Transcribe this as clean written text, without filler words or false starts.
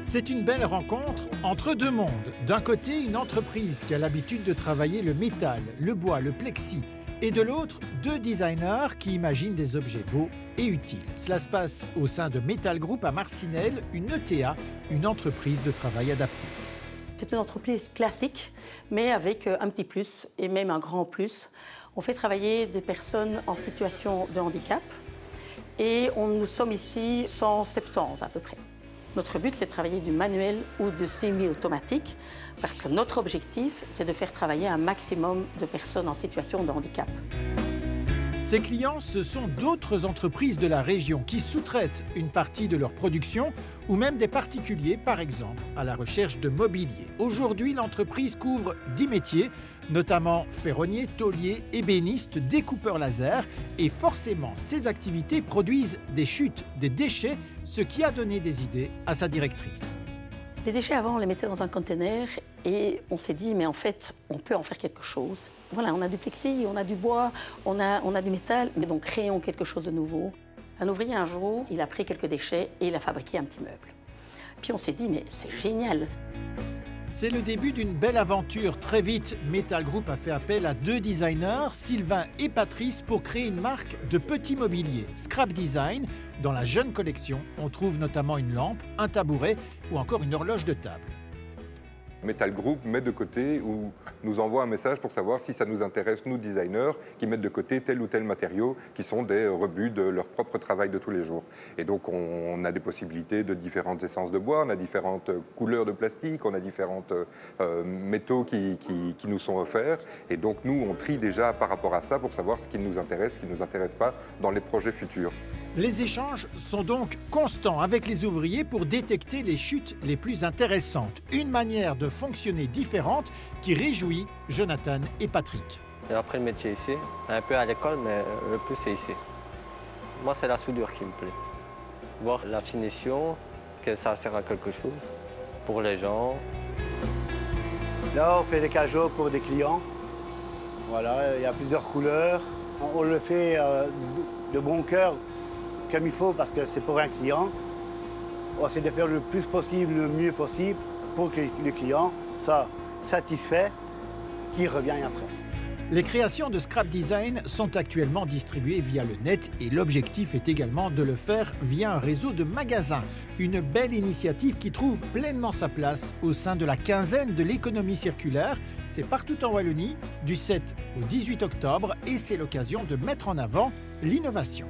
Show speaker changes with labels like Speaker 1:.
Speaker 1: C'est une belle rencontre entre deux mondes. D'un côté, une entreprise qui a l'habitude de travailler le métal, le bois, le plexi. Et de l'autre, deux designers qui imaginent des objets beaux et utiles. Cela se passe au sein de Metal Group à Marcinelle, une ETA, une entreprise de travail adapté.
Speaker 2: C'est une entreprise classique, mais avec un petit plus, et même un grand plus. On fait travailler des personnes en situation de handicap, et nous sommes ici 170 à peu près. Notre but, c'est de travailler du manuel ou du semi-automatique, parce que notre objectif, c'est de faire travailler un maximum de personnes en situation de handicap.
Speaker 1: Ces clients, ce sont d'autres entreprises de la région qui sous-traitent une partie de leur production ou même des particuliers, par exemple, à la recherche de mobilier. Aujourd'hui, l'entreprise couvre 10 métiers, notamment ferronnier, tôlier, ébéniste, découpeur laser. Et forcément, ces activités produisent des chutes, des déchets, ce qui a donné des idées à sa directrice.
Speaker 2: Les déchets, avant, on les mettait dans un conteneur et on s'est dit, mais en fait, on peut en faire quelque chose. Voilà, on a du plexi, on a du bois, on a du métal, mais donc créons quelque chose de nouveau. Un ouvrier, un jour, il a pris quelques déchets et il a fabriqué un petit meuble. Puis on s'est dit, mais c'est génial.
Speaker 1: C'est le début d'une belle aventure. Très vite, Metal Group a fait appel à deux designers, Sylvain et Patrice, pour créer une marque de petit mobilier, Scrap Design. Dans la jeune collection, on trouve notamment une lampe, un tabouret ou encore une horloge de table.
Speaker 3: Metal Group met de côté ou nous envoie un message pour savoir si ça nous intéresse, nous designers, qui mettent de côté tel ou tel matériau qui sont des rebuts de leur propre travail de tous les jours. Et donc on a des possibilités de différentes essences de bois, on a différentes couleurs de plastique, on a différents métaux qui nous sont offerts. Et donc nous, on trie déjà par rapport à ça pour savoir ce qui nous intéresse, ce qui ne nous intéresse pas dans les projets futurs.
Speaker 1: Les échanges sont donc constants avec les ouvriers pour détecter les chutes les plus intéressantes. Une manière de fonctionner différente qui réjouit Jonathan et Patrick.
Speaker 4: J'ai appris le métier ici, un peu à l'école, mais le plus c'est ici. Moi, c'est la soudure qui me plaît. Voir la finition, que ça sert à quelque chose pour les gens.
Speaker 5: Là, on fait des cajots pour des clients. Voilà, il y a plusieurs couleurs. On le fait de bon cœur, comme il faut, parce que c'est pour un client. On essaie de faire le plus possible, le mieux possible, pour que le client soit satisfait, qu'il revienne après.
Speaker 1: Les créations de Scrap Design sont actuellement distribuées via le net et l'objectif est également de le faire via un réseau de magasins. Une belle initiative qui trouve pleinement sa place au sein de la quinzaine de l'économie circulaire. C'est partout en Wallonie, du 7 au 18 octobre, et c'est l'occasion de mettre en avant l'innovation.